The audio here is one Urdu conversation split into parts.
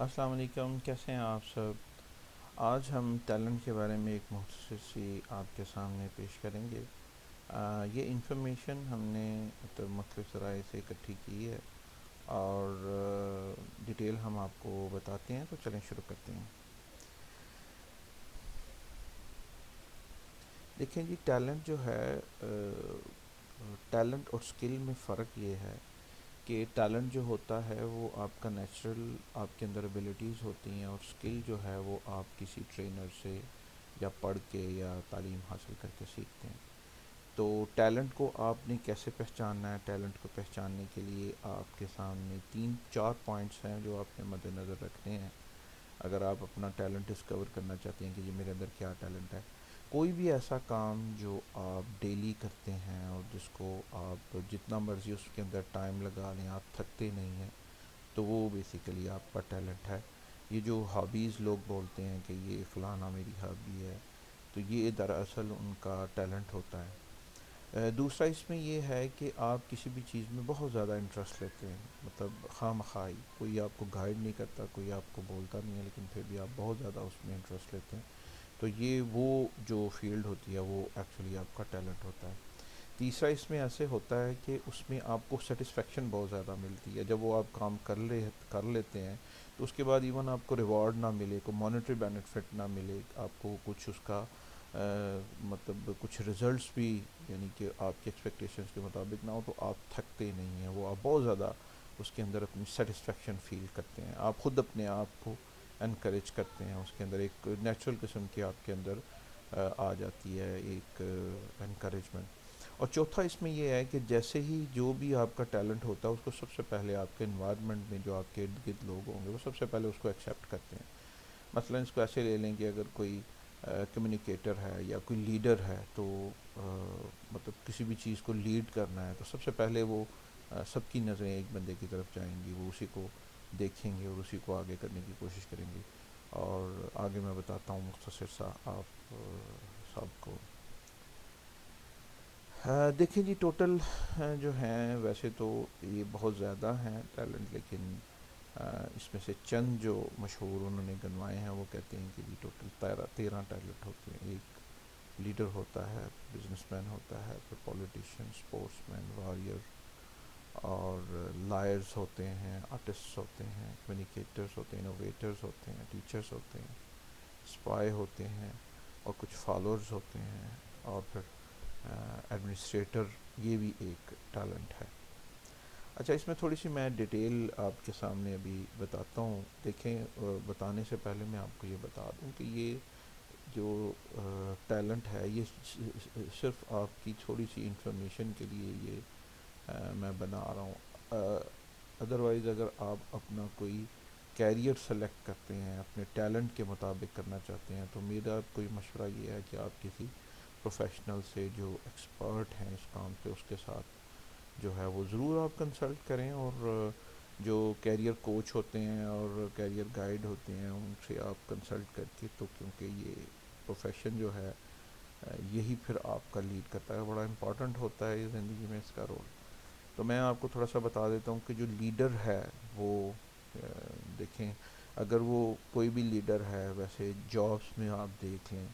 السلام علیکم، کیسے ہیں آپ سب؟ آج ہم ٹیلنٹ کے بارے میں ایک مختصر سی آپ کے سامنے پیش کریں گے۔ یہ انفارمیشن ہم نے مختلف ذرائع سے اکٹھی کی ہے اور ڈیٹیل ہم آپ کو بتاتے ہیں، تو چلیں شروع کرتے ہیں۔ دیکھیں جی، ٹیلنٹ جو ہے، ٹیلنٹ اور سکل میں فرق یہ ہے کہ ٹیلنٹ جو ہوتا ہے وہ آپ کا نیچرل آپ کے اندر ابیلٹیز ہوتی ہیں، اور سکل جو ہے وہ آپ کسی ٹرینر سے یا پڑھ کے یا تعلیم حاصل کر کے سیکھتے ہیں۔ تو ٹیلنٹ کو آپ نے کیسے پہچاننا ہے؟ ٹیلنٹ کو پہچاننے کے لیے آپ کے سامنے تین چار پوائنٹس ہیں جو آپ نے مد نظر رکھنے ہیں اگر آپ اپنا ٹیلنٹ ڈسکور کرنا چاہتے ہیں کہ یہ میرے اندر کیا ٹیلنٹ ہے۔ کوئی بھی ایسا کام جو آپ ڈیلی کرتے ہیں اور جس کو آپ جتنا مرضی اس کے اندر ٹائم لگا لیں آپ تھکتے نہیں ہیں، تو وہ بیسیکلی آپ کا ٹیلنٹ ہے۔ یہ جو ہابیز لوگ بولتے ہیں کہ یہ فلانا میری ہابی ہے، تو یہ دراصل ان کا ٹیلنٹ ہوتا ہے۔ دوسرا اس میں یہ ہے کہ آپ کسی بھی چیز میں بہت زیادہ انٹرسٹ لیتے ہیں، مطلب خواہ مخواہی، کوئی آپ کو گائیڈ نہیں کرتا، کوئی آپ کو بولتا نہیں ہے، لیکن پھر بھی آپ بہت زیادہ اس میں انٹرسٹ لیتے ہیں، تو یہ وہ جو فیلڈ ہوتی ہے وہ ایکچولی آپ کا ٹیلنٹ ہوتا ہے۔ تیسرا اس میں ایسے ہوتا ہے کہ اس میں آپ کو سیٹسفیکشن بہت زیادہ ملتی ہے، جب وہ آپ کام کر لیتے ہیں تو اس کے بعد ایون آپ کو ریوارڈ نہ ملے، کوئی مانیٹری بینیفٹ نہ ملے، آپ کو کچھ اس کا مطلب کچھ ریزلٹس بھی، یعنی کہ آپ کی ایکسپیکٹیشنس کے مطابق نہ ہو، تو آپ تھکتے نہیں ہیں، وہ آپ بہت زیادہ اس کے اندر اپنی سیٹسفیکشن فیل کرتے ہیں، آپ خود اپنے آپ کو انکریج کرتے ہیں، اس کے اندر ایک نیچرل قسم کی آپ کے اندر آ جاتی ہے ایک انکریجمنٹ۔ اور چوتھا اس میں یہ ہے کہ جیسے ہی جو بھی آپ کا ٹیلنٹ ہوتا ہے اس کو سب سے پہلے آپ کے انوائرمنٹ میں جو آپ کے ارد گرد لوگ ہوں گے وہ سب سے پہلے اس کو ایکسیپٹ کرتے ہیں۔ مثلا اس کو ایسے لے لیں کہ اگر کوئی کمیونیکیٹر ہے یا کوئی لیڈر ہے، تو مطلب کسی بھی چیز کو لیڈ کرنا ہے تو سب سے پہلے وہ سب کی نظریں ایک بندے کی طرف جائیں گی، وہ اسی کو دیکھیں گے اور اسی کو آگے کرنے کی کوشش کریں گے۔ اور آگے میں بتاتا ہوں مختصر سا آپ سب کو۔ دیکھیں جی، ٹوٹل جو ہیں ویسے تو یہ بہت زیادہ ہیں ٹیلنٹ، لیکن اس میں سے چند جو مشہور انہوں نے گنوائے ہیں وہ کہتے ہیں کہ جی ٹوٹل 13 ٹیلنٹ ہوتے ہیں۔ ایک لیڈر ہوتا ہے، بزنس مین ہوتا ہے، پھر پولیٹیشین، اسپورٹس مین، واریر، اور لائرز ہوتے ہیں، آرٹسٹ ہوتے ہیں، کمیونیکیٹرز ہوتے ہیں، انوویٹرز ہوتے ہیں، ٹیچرز ہوتے ہیں، اسپائی ہوتے ہیں، اور کچھ فالوورز ہوتے ہیں، اور پھر ایڈمنسٹریٹر، یہ بھی ایک ٹیلنٹ ہے۔ اچھا، اس میں تھوڑی سی میں ڈیٹیل آپ کے سامنے ابھی بتاتا ہوں۔ دیکھیں، بتانے سے پہلے میں آپ کو یہ بتا دوں کہ یہ جو ٹیلنٹ ہے یہ صرف آپ کی تھوڑی سی انفارمیشن کے لیے یہ میں بنا رہا ہوں۔ ادروائز اگر آپ اپنا کوئی کیریئر سلیکٹ کرتے ہیں، اپنے ٹیلنٹ کے مطابق کرنا چاہتے ہیں، تو میرا کوئی مشورہ یہ ہے کہ آپ کسی پروفیشنل سے جو ایکسپرٹ ہیں اس کام پہ، اس کے ساتھ جو ہے وہ ضرور آپ کنسلٹ کریں، اور جو کیریئر کوچ ہوتے ہیں اور کیریئر گائیڈ ہوتے ہیں ان سے آپ کنسلٹ کر کے، تو کیونکہ یہ پروفیشن جو ہے یہی پھر آپ کا لیڈ کرتا ہے، بڑا امپورٹنٹ ہوتا ہے زندگی میں اس کا رول۔ تو میں آپ کو تھوڑا سا بتا دیتا ہوں کہ جو لیڈر ہے وہ دیکھیں، اگر وہ کوئی بھی لیڈر ہے، ویسے جابس میں آپ دیکھ لیں،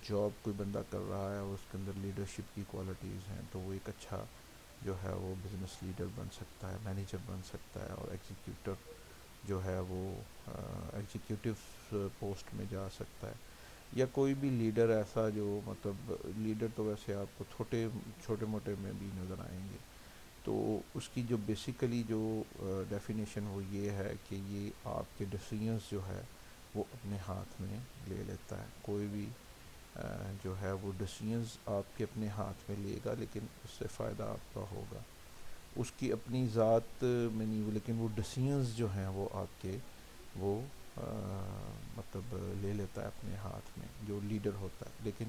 جاب کوئی بندہ کر رہا ہے اور اس کے اندر لیڈرشپ کی کوالٹیز ہیں، تو وہ ایک اچھا جو ہے وہ بزنس لیڈر بن سکتا ہے، مینیجر بن سکتا ہے، اور ایگزیکیوٹر جو ہے وہ ایگزیکیوٹو پوسٹ میں جا سکتا ہے، یا کوئی بھی لیڈر ایسا جو مطلب لیڈر تو ویسے آپ کو چھوٹے موٹے میں بھی نظر آئیں گے، تو اس کی جو بیسیکلی جو ڈیفینیشن وہ یہ ہے کہ یہ آپ کے ڈیسیژنز جو ہے وہ اپنے ہاتھ میں لے لیتا ہے۔ کوئی بھی جو ہے وہ ڈیسیژنز آپ کے اپنے ہاتھ میں لے گا، لیکن اس سے فائدہ آپ کا ہوگا، اس کی اپنی ذات میں نہیں، لیکن وہ ڈیسیژنز جو ہیں وہ آپ کے وہ مطلب لے لیتا ہے اپنے ہاتھ میں جو لیڈر ہوتا ہے، لیکن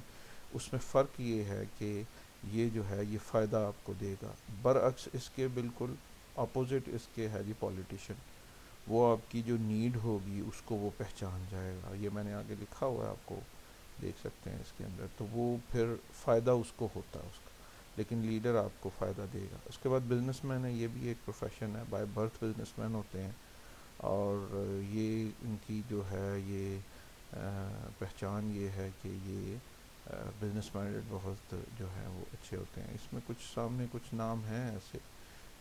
اس میں فرق یہ ہے کہ یہ جو ہے یہ فائدہ آپ کو دے گا۔ برعکس اس کے بالکل اپوزٹ اس کے ہے جی پولیٹیشین، وہ آپ کی جو نیڈ ہوگی اس کو وہ پہچان جائے گا، یہ میں نے آگے لکھا ہوا ہے، آپ کو دیکھ سکتے ہیں اس کے اندر، تو وہ پھر فائدہ اس کو ہوتا ہے اس کا، لیکن لیڈر آپ کو فائدہ دے گا۔ اس کے بعد بزنس مین ہے، یہ بھی ایک پروفیشن ہے، بائی برتھ بزنس مین ہوتے ہیں، اور یہ ان کی جو ہے یہ پہچان یہ ہے کہ یہ بزنس مائنڈڈ بہت جو ہے وہ اچھے ہوتے ہیں. اس میں کچھ سامنے کچھ نام ہیں ایسے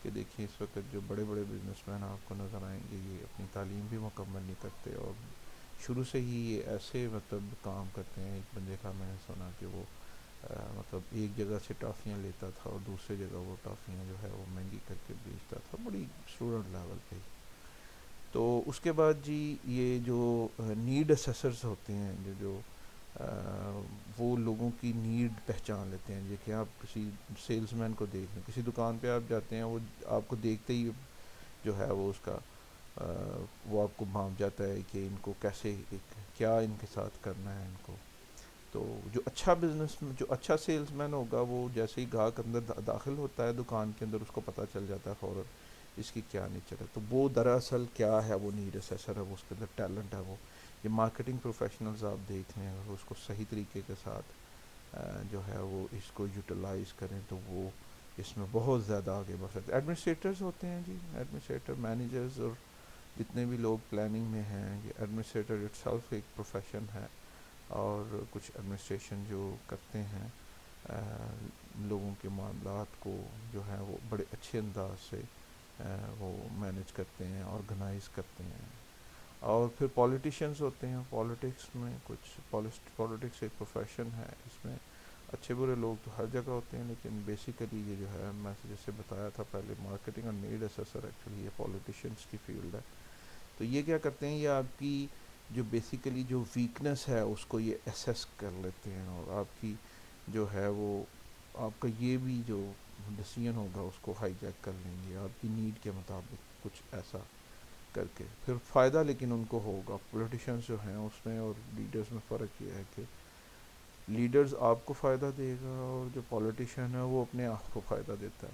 کہ دیکھیے اس وقت جو بڑے بڑے بزنس مین آپ کو نظر آئیں گے یہ اپنی تعلیم بھی مکمل نہیں کرتے اور شروع سے ہی یہ ایسے مطلب کام کرتے ہیں. ایک بندے کا میں نے سنا کہ وہ مطلب ایک جگہ سے ٹافیاں لیتا تھا اور دوسرے جگہ وہ ٹافیاں جو ہے وہ مہنگی کر کے بیچتا تھا, بڑی اسٹوڈنٹ لیول پہ. تو اس کے بعد جی یہ جو نیڈ اسیسرز ہوتے ہیں جو وہ لوگوں کی نیڈ پہچان لیتے ہیں. یہ کہ آپ کسی سیلس مین کو دیکھ لیں, کسی دکان پہ آپ جاتے ہیں, وہ آپ کو دیکھتے ہی جو ہے وہ اس کا وہ آپ کو بھانپ جاتا ہے کہ ان کو کیسے کیا ان کے ساتھ کرنا ہے ان کو. تو جو اچھا بزنس جو اچھا سیلس مین ہوگا وہ جیسے ہی گاہک اندر داخل ہوتا ہے دکان کے اندر اس کو پتہ چل جاتا ہے فوراً اس کی کیا نیچر ہے. تو وہ دراصل کیا ہے, وہ نیڈ اسیسر ہے, وہ اس کے اندر ٹیلنٹ ہے. وہ یہ مارکیٹنگ پروفیشنلز آپ دیکھ لیں, اگر اس کو صحیح طریقے کے ساتھ جو ہے وہ اس کو یوٹیلائز کریں تو وہ اس میں بہت زیادہ آگے بڑھ سکتے ہیں. ایڈمنسٹریٹرز ہوتے ہیں جی, ایڈمنسٹریٹر مینیجرز اور جتنے بھی لوگ پلاننگ میں ہیں, یہ ایڈمنسٹریٹر اٹ سیلف ایک پروفیشن ہے. اور کچھ ایڈمنسٹریشن جو کرتے ہیں لوگوں کے معاملات کو جو ہے وہ بڑے اچھے انداز سے وہ مینیج کرتے ہیں, آرگنائز کرتے ہیں. اور پھر پولیٹیشینز ہوتے ہیں. پولیٹکس میں کچھ پولیٹکس ایک پروفیشن ہے, اس میں اچھے برے لوگ تو ہر جگہ ہوتے ہیں, لیکن بیسیکلی یہ جو ہے میں جیسے بتایا تھا پہلے مارکیٹنگ اور نیڈ اسیسر ایکچولی یہ پولیٹیشینز کی فیلڈ ہے. تو یہ کیا کرتے ہیں, یہ آپ کی جو بیسیکلی جو ویکنس ہے اس کو یہ اسیس کر لیتے ہیں اور آپ کی جو ہے وہ آپ کا یہ بھی جو ڈیسیژن ہوگا اس کو ہائی جیک کر لیں گے آپ کی نیڈ کے مطابق کچھ ایسا کر کے. پھر فائدہ لیکن ان کو ہوگا. پولیٹیشینز جو ہیں اس میں اور لیڈرز میں فرق یہ ہے کہ لیڈرز آپ کو فائدہ دے گا اور جو پولیٹیشین ہے وہ اپنے آپ کو فائدہ دیتا ہے.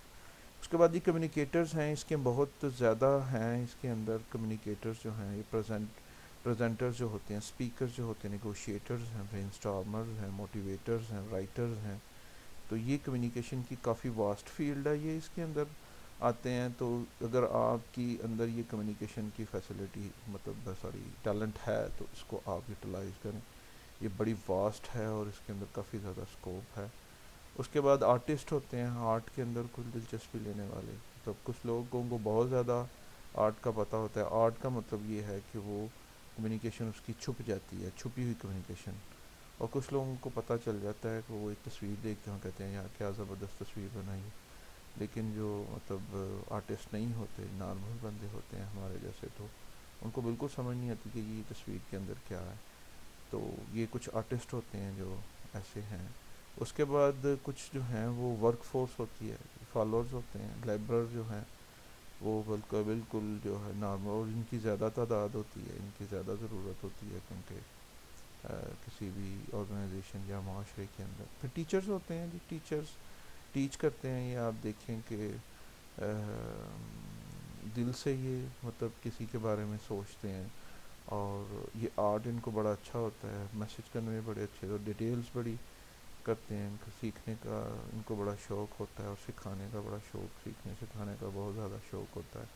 اس کے بعد یہ کمیونیکیٹرز ہیں, اس کے بہت زیادہ ہیں. اس کے اندر کمیونیکیٹرز جو ہیں یہ پریزنٹرز جو ہوتے ہیں, اسپیکرز جو ہوتے ہیں, نیگوشیٹرز ہیں, برین اسٹارمرز ہیں, موٹیویٹرز ہیں, رائٹرز ہیں. تو یہ کمیونیکیشن کی کافی واسٹ فیلڈ ہے. یہ اس کے اندر آتے ہیں. تو اگر آپ کی اندر یہ کمیونیکیشن کی فیسلٹی مطلب ٹیلنٹ ہے تو اس کو آپ یوٹیلائز کریں. یہ بڑی واسٹ ہے اور اس کے اندر کافی زیادہ اسکوپ ہے. اس کے بعد آرٹسٹ ہوتے ہیں, آرٹ کے اندر کچھ دلچسپی لینے والے. تو کچھ لوگوں کو بہت زیادہ آرٹ کا پتہ ہوتا ہے. آرٹ کا مطلب یہ ہے کہ وہ کمیونیکیشن اس کی چھپ جاتی ہے, چھپی ہوئی کمیونیکیشن. اور کچھ لوگوں کو پتہ چل جاتا ہے کہ وہ ایک تصویر دیکھ کے کہتے ہیں یار کیا زبردست تصویر بنائی ہے. لیکن جو مطلب آرٹسٹ نہیں ہوتے, نارمل بندے ہوتے ہیں ہمارے جیسے, تو ان کو بالکل سمجھ نہیں آتی کہ یہ تصویر کے اندر کیا ہے. تو یہ کچھ آرٹسٹ ہوتے ہیں جو ایسے ہیں. اس کے بعد کچھ جو ہیں وہ ورک فورس ہوتی ہے, فالوورز ہوتے ہیں, لیبرر جو ہیں وہ بالکل جو ہے نارمل, اور ان کی زیادہ تعداد ہوتی ہے, ان کی زیادہ ضرورت ہوتی ہے کیونکہ کسی بھی آرگنائزیشن یا معاشرے کے اندر. پھر ٹیچرز ہوتے ہیں جی, ٹیچرز ٹیچ کرتے ہیں. یہ آپ دیکھیں کہ دل سے یہ مطلب کسی کے بارے میں سوچتے ہیں اور یہ آرٹ ان کو بڑا اچھا ہوتا ہے, میسیج کرنے میں بڑے اچھے, اور ڈیٹیلز بڑی کرتے ہیں. ان کو سیکھنے کا ان کو بڑا شوق ہوتا ہے اور سکھانے کا بڑا شوق, سیکھنے سکھانے کا بہت زیادہ شوق ہوتا ہے.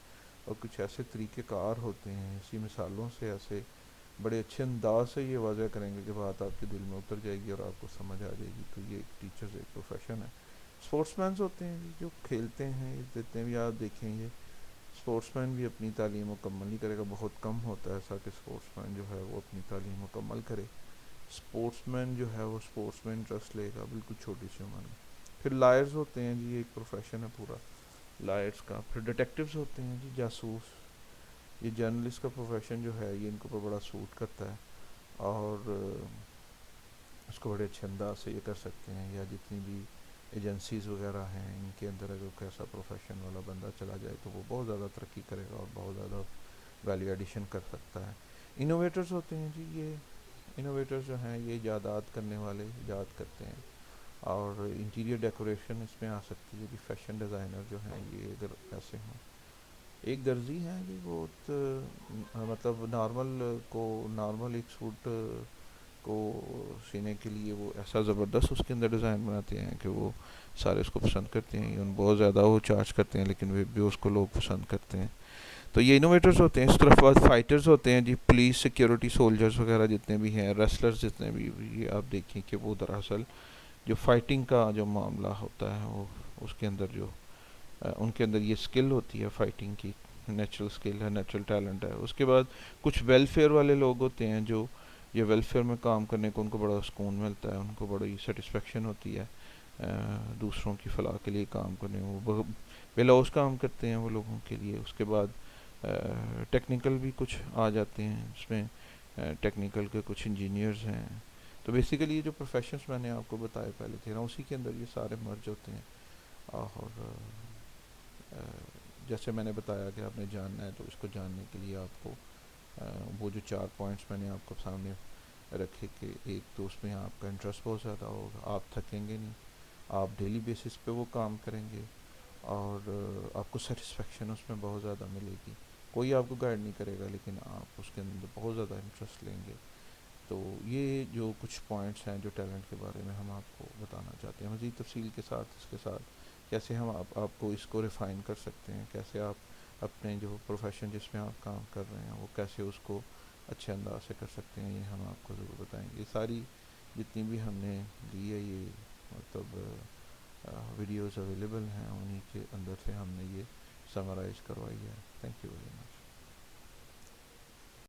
اور کچھ ایسے طریقہ کار ہوتے ہیں, اسی مثالوں سے ایسے بڑے اچھے انداز سے یہ واضح کریں گے کہ بات آپ کے دل میں اتر جائے گی اور آپ کو سمجھ آ جائے گی. تو یہ ایک ٹیچرز ایک پروفیشن ہے. اسپورٹس مینز ہوتے ہیں جو کھیلتے ہیں, جتنے بھی آپ دیکھیں یہ اسپورٹس مین بھی اپنی تعلیم مکمل نہیں کرے گا. بہت کم ہوتا ہے ایسا کہ اسپورٹس مین جو ہے وہ اپنی تعلیم مکمل کرے. اسپورٹس مین جو ہے وہ اسپورٹس میں انٹرسٹ لے گا بالکل چھوٹی سی عمر میں. پھر لائرز ہوتے ہیں جی, ایک پروفیشن ہے پورا لائرز کا. پھر ڈیٹیکٹیوز ہوتے ہیں جی, جاسوس. یہ جرنلسٹ کا پروفیشن جو ہے یہ ان کو بڑا سوٹ کرتا ہے اور اس کو بڑے اچھے انداز سے یہ کر سکتے ہیں. یا جتنی بھی ایجنسیز وغیرہ ہیں ان کے اندر اگر کوئی ایسا پروفیشن والا بندہ چلا جائے تو وہ بہت زیادہ ترقی کرے گا اور بہت زیادہ ویلیو ایڈیشن کر سکتا ہے. انوویٹرز ہوتے ہیں جی, یہ انوویٹرز جو ہیں یہ ایجادات کرنے والے ایجاد کرتے ہیں. اور انٹیریئر ڈیکوریشن اس میں آ سکتی ہے جی. فیشن ڈیزائنر جو ہیں یہ اگر ایسے ہوں. ایک درزی ہیں جی, وہ مطلب نارمل ایک سوٹ کو سینے کے لیے وہ ایسا زبردست اس کے اندر ڈیزائن بناتے ہیں کہ وہ سارے اس کو پسند کرتے ہیں. بہت زیادہ وہ چارج کرتے ہیں لیکن وہ بھی اس کو لوگ پسند کرتے ہیں. تو یہ انوویٹرز ہوتے ہیں. اس طرف بعد فائٹرز ہوتے ہیں جی, پولیس سیکیورٹی سولجرز وغیرہ جتنے بھی ہیں, ریسلرز جتنے بھی, یہ آپ دیکھیں کہ وہ دراصل جو فائٹنگ کا جو معاملہ ہوتا ہے وہ اس کے اندر جو ان کے اندر یہ اسکل ہوتی ہے فائٹنگ کی, نیچرل اسکل ہے, نیچرل ٹیلنٹ ہے. اس کے بعد کچھ ویلفیئر والے لوگ ہوتے ہیں جو یہ ویلفیئر میں کام کرنے کو ان کو بڑا سکون ملتا ہے, ان کو بڑی سیٹسفیکشن ہوتی ہے دوسروں کی فلاح کے لیے کام کرنے, وہ بے لوث کام کرتے ہیں وہ لوگوں کے لیے. اس کے بعد ٹیکنیکل بھی کچھ آ جاتے ہیں جس میں ٹیکنیکل کے کچھ انجینئرز ہیں. تو بیسیکلی یہ جو پروفیشنز میں نے آپ کو بتائے پہلے تھے نا, اسی کے اندر یہ سارے مرج ہوتے ہیں. اور جیسے میں نے بتایا کہ آپ نے جاننا ہے تو اس کو جاننے کے لیے آپ کو وہ جو 4 پوائنٹس میں نے آپ کو سامنے رکھے کہ ایک تو اس میں آپ کا انٹرسٹ بہت زیادہ ہوگا, آپ تھکیں گے نہیں, آپ ڈیلی بیسس پہ وہ کام کریں گے, اور آپ کو سیٹسفیکشن اس میں بہت زیادہ ملے گی. کوئی آپ کو گائیڈ نہیں کرے گا لیکن آپ اس کے اندر بہت زیادہ انٹرسٹ لیں گے. تو یہ جو کچھ پوائنٹس ہیں جو ٹیلنٹ کے بارے میں ہم آپ کو بتانا چاہتے ہیں, مزید تفصیل کے ساتھ اس کے ساتھ کیسے ہم آپ کو اس کو ریفائن کر سکتے ہیں, کیسے آپ اپنے جو پروفیشن جس میں آپ کام کر رہے ہیں وہ کیسے اس کو اچھے انداز سے کر سکتے ہیں, یہ ہم آپ کو ضرور بتائیں گے. یہ ساری جتنی بھی ہم نے لی ہے یہ مطلب ویڈیوز اویلیبل ہیں, انہی کے اندر سے ہم نے یہ سمرائز کروائی ہے. Thank you very much.